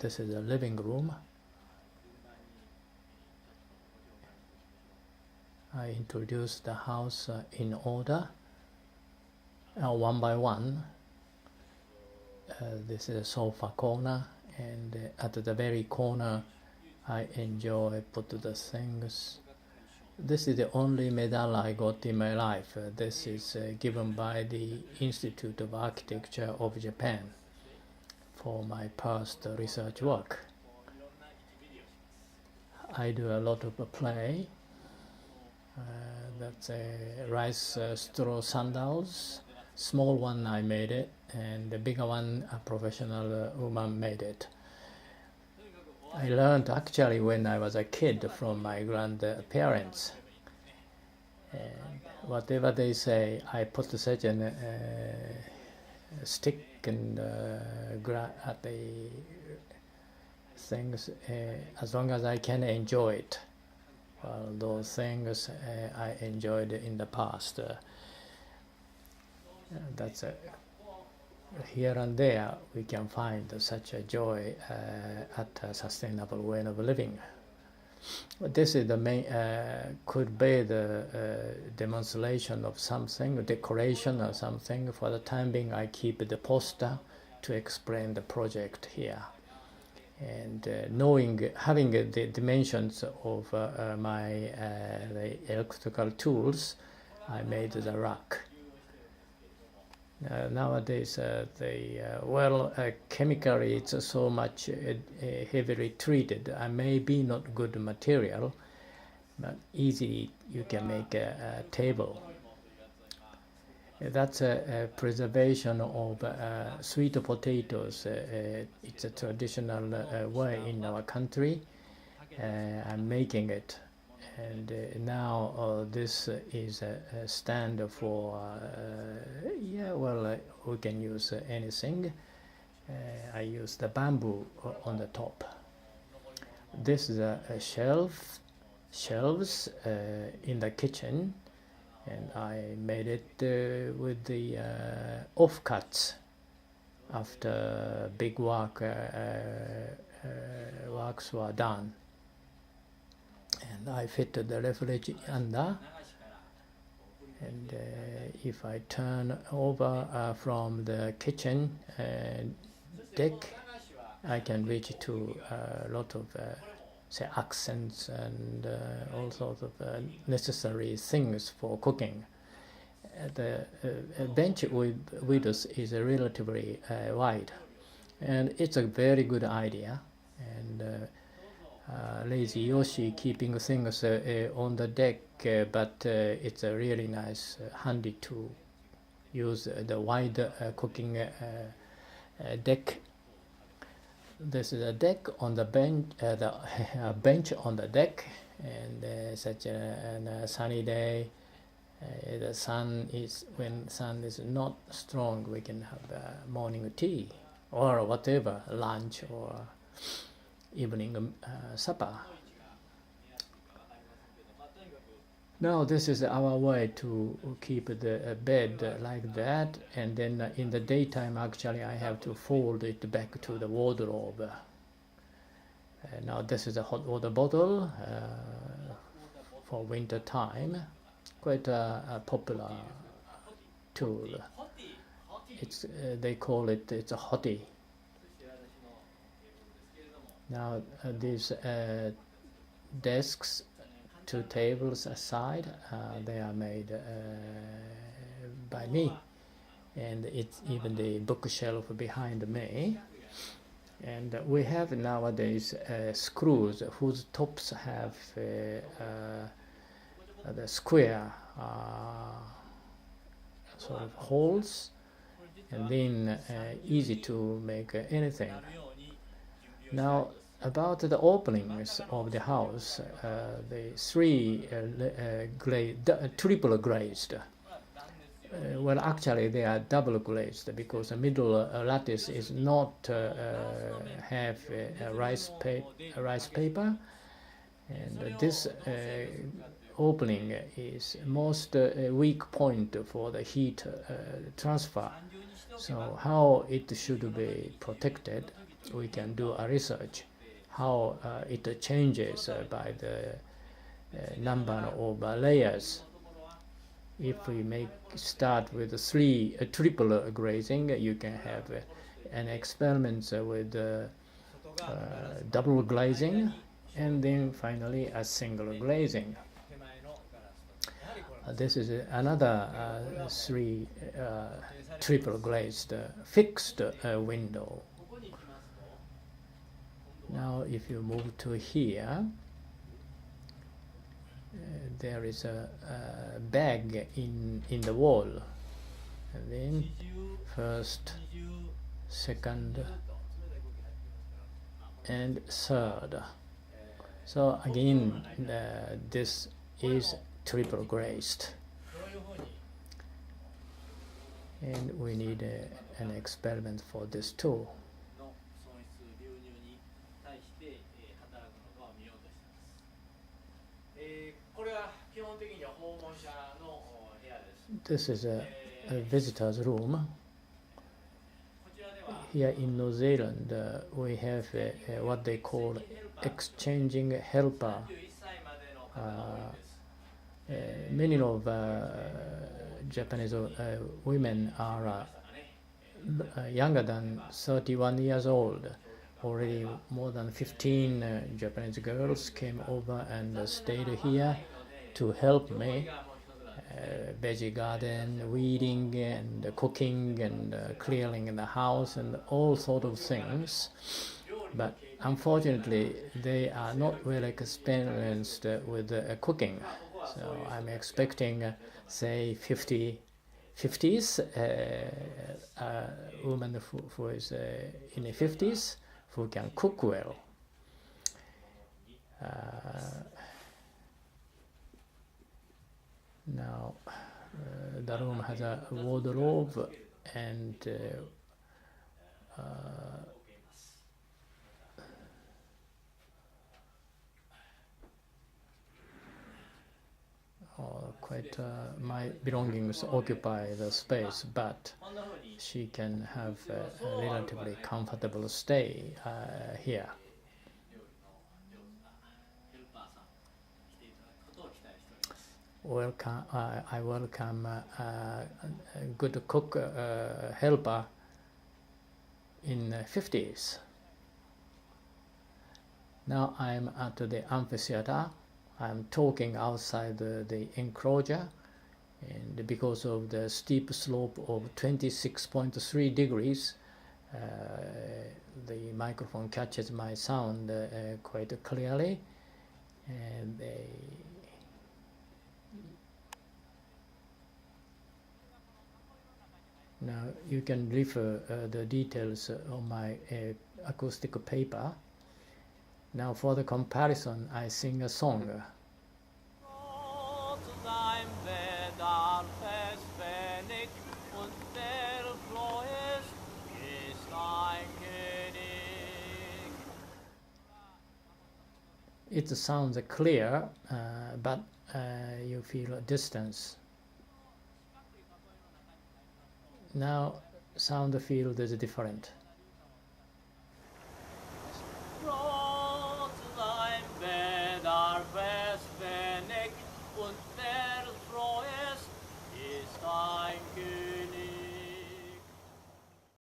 This is a living room. I introduced the house in order, one by one. This is a sofa corner, and at the very corner I enjoy put the things. This is the only medal I got in my life. This is given by the Institute of Architecture of Japan for my past research work. I do a lot of play. That's a rice straw sandals. Small one I made it, and the bigger one a professional woman made it. I learned actually when I was a kid from my grandparents. And whatever they say, I put such a stick and at the things as long as I can enjoy it. Well, those things I enjoyed in the past. That's here and there we can find such a joy at a sustainable way of living. This is the main, could be the demonstration of something, decoration or something. For the time being, I keep the poster to explain the project here. And having the dimensions of the electrical tools, I made the rack. Nowadays, chemically it's so much heavily treated. May be not good material, but easily you can make a table. That's a preservation of sweet potatoes. It's a traditional way in our country. I'm making it. And now this is a stand for, we can use anything. I use the bamboo on the top. This is a shelves in the kitchen. And I made it with the offcuts after big works were done. And I fitted the refrigerator under. And if I turn over from the kitchen deck, I can reach to a lot of say accents and all sorts of necessary things for cooking. The bench with us is relatively wide, and it's a very good idea. And lazy Yoshi keeping things on the deck, but it's a really nice, handy to use the wide cooking deck. This is a deck on the bench, the bench on the deck, and such a sunny day. The sun is, when sun is not strong, we can have morning tea or whatever, lunch or evening supper. Now this is our way to keep the bed like that, and then in the daytime actually I have to fold it back to the wardrobe. Now this is a hot water bottle for winter time, quite a popular tool. It's they call it, it's a hottie. Now these desks, 2 tables aside, they are made by me, and it's even the bookshelf behind me. And we have nowadays screws whose tops have the square sort of holes, and then easy to make anything. Now, about the openings of the house, the 3 triple glazed. Well, actually they are double glazed because the middle lattice is not have a rice paper, and this opening is most weak point for the heat transfer. So how it should be protected, we can do a research how it changes by the number of layers. If we start with triple glazing, you can have an experiment with double glazing, and then finally a single glazing. This is another three triple glazed fixed window. Now if you move to here, there is a bag in the wall, and then first, second, and third. So again, this is triple glazed, and we need an experiment for this too. This is a visitor's room. Here in New Zealand, we have what they call exchanging helper. Many of Japanese women are younger than 31 years old. Already more than 15 Japanese girls came over and stayed here to help me. Veggie garden, weeding and cooking and clearing the house and all sort of things. But unfortunately, they are not well experienced with cooking. So I'm expecting, say, 50s, a woman who is in the 50s who can cook well. Now, the room has a wardrobe and quite my belongings occupy the space, but she can have a relatively comfortable stay here. Welcome, I welcome a good cook helper in the 50s. Now I'm at the amphitheater. I'm talking outside the enclosure, and because of the steep slope of 26.3 degrees, the microphone catches my sound quite clearly, and now you can refer the details on my acoustic paper. Now for the comparison, I sing a song. It sounds clear, but you feel a distance. Now sound field is different.